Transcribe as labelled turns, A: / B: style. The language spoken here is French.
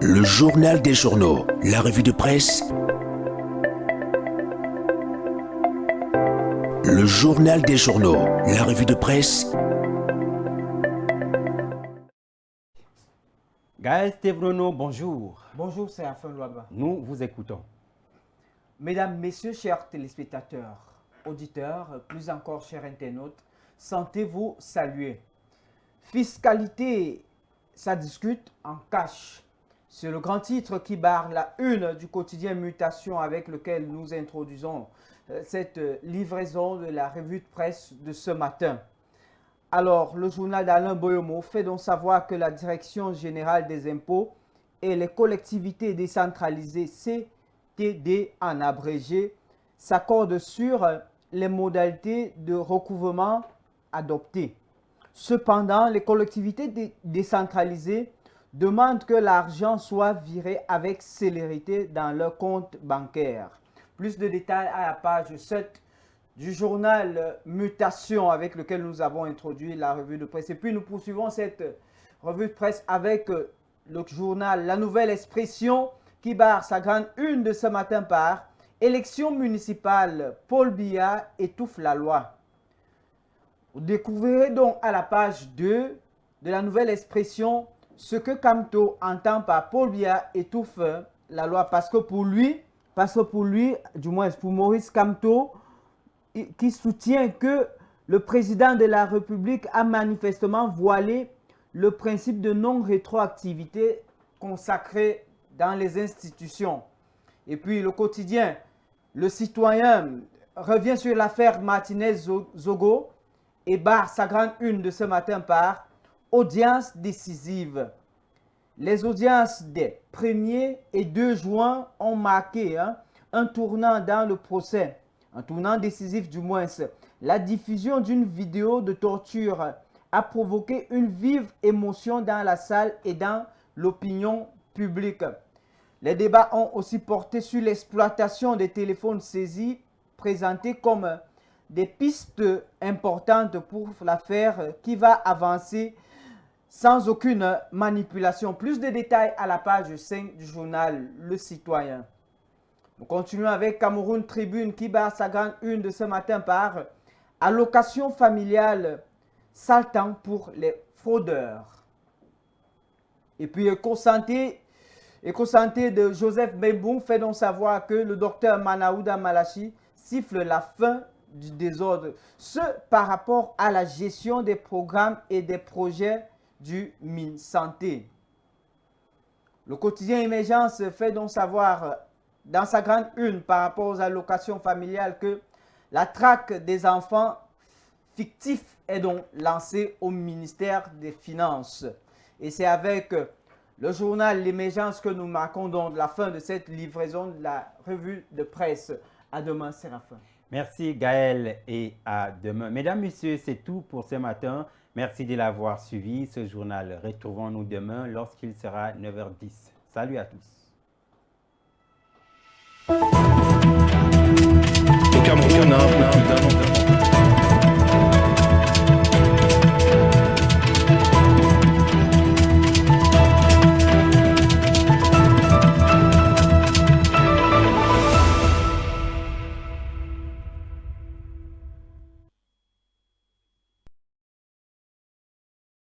A: Le journal des journaux, la revue de presse. Le journal des journaux, la revue de presse.
B: Gaël Stevrono, bonjour.
C: Bonjour, c'est Afin Louaba.
B: Nous vous écoutons.
C: Mesdames, Messieurs, chers téléspectateurs, auditeurs, plus encore chers internautes, sentez-vous saluer. Fiscalité, ça discute en cash. C'est le grand titre qui barre la une du quotidien Mutation avec lequel nous introduisons cette livraison de la revue de presse de ce matin. Alors, le journal d'Alain Boyomo fait donc savoir que la Direction générale des impôts et les collectivités décentralisées CTD en abrégé s'accordent sur les modalités de recouvrement adoptées. Cependant, les collectivités décentralisées demandent que l'argent soit viré avec célérité dans leur compte bancaire. Plus de détails à la page 7 du journal Mutation avec lequel nous avons introduit la revue de presse. Et puis nous poursuivons cette revue de presse avec le journal La Nouvelle Expression qui barre sa grande une de ce matin par « Élection municipale, Paul Biya étouffe la loi ». Vous découvrirez donc à la page 2 de La Nouvelle Expression ce que Kamto entend par Paul Biya étouffe la loi, parce que pour lui, du moins pour Maurice Kamto, qui soutient que le président de la République a manifestement voilé le principe de non-rétroactivité consacré dans les institutions. Et puis le quotidien, le citoyen revient sur l'affaire Martinez-Zogo et barre sa grande une de ce matin par audience décisive. Les audiences des 1er et 2 juin ont marqué un tournant dans le procès, un tournant décisif du moins. La diffusion d'une vidéo de torture a provoqué une vive émotion dans la salle et dans l'opinion publique. Les débats ont aussi porté sur l'exploitation des téléphones saisis, présentés comme des pistes importantes pour l'affaire qui va avancer sans aucune manipulation. Plus de détails à la page 5 du journal Le Citoyen. Nous continuons avec Cameroun Tribune qui barre sa grande une de ce matin par allocation familiale saltant pour les fraudeurs. Et puis Éco-Santé de Joseph Bemboum fait donc savoir que le docteur Manaouda Malachi siffle la fin du désordre. Ce par rapport à la gestion des programmes et des projets du MinSanté. Le quotidien Émergence fait donc savoir dans sa grande une par rapport aux allocations familiales que la traque des enfants fictifs est donc lancée au ministère des Finances. Et c'est avec le journal L'Émergence que nous marquons donc la fin de cette livraison de la revue de presse. À demain, Séraphin.
B: Merci Gaël et à demain. Mesdames, Messieurs, c'est tout pour ce matin. Merci de l'avoir suivi. Ce journal, retrouvons-nous demain lorsqu'il sera 9h10. Salut à tous.
D: Au Cameroun, on a plus d'un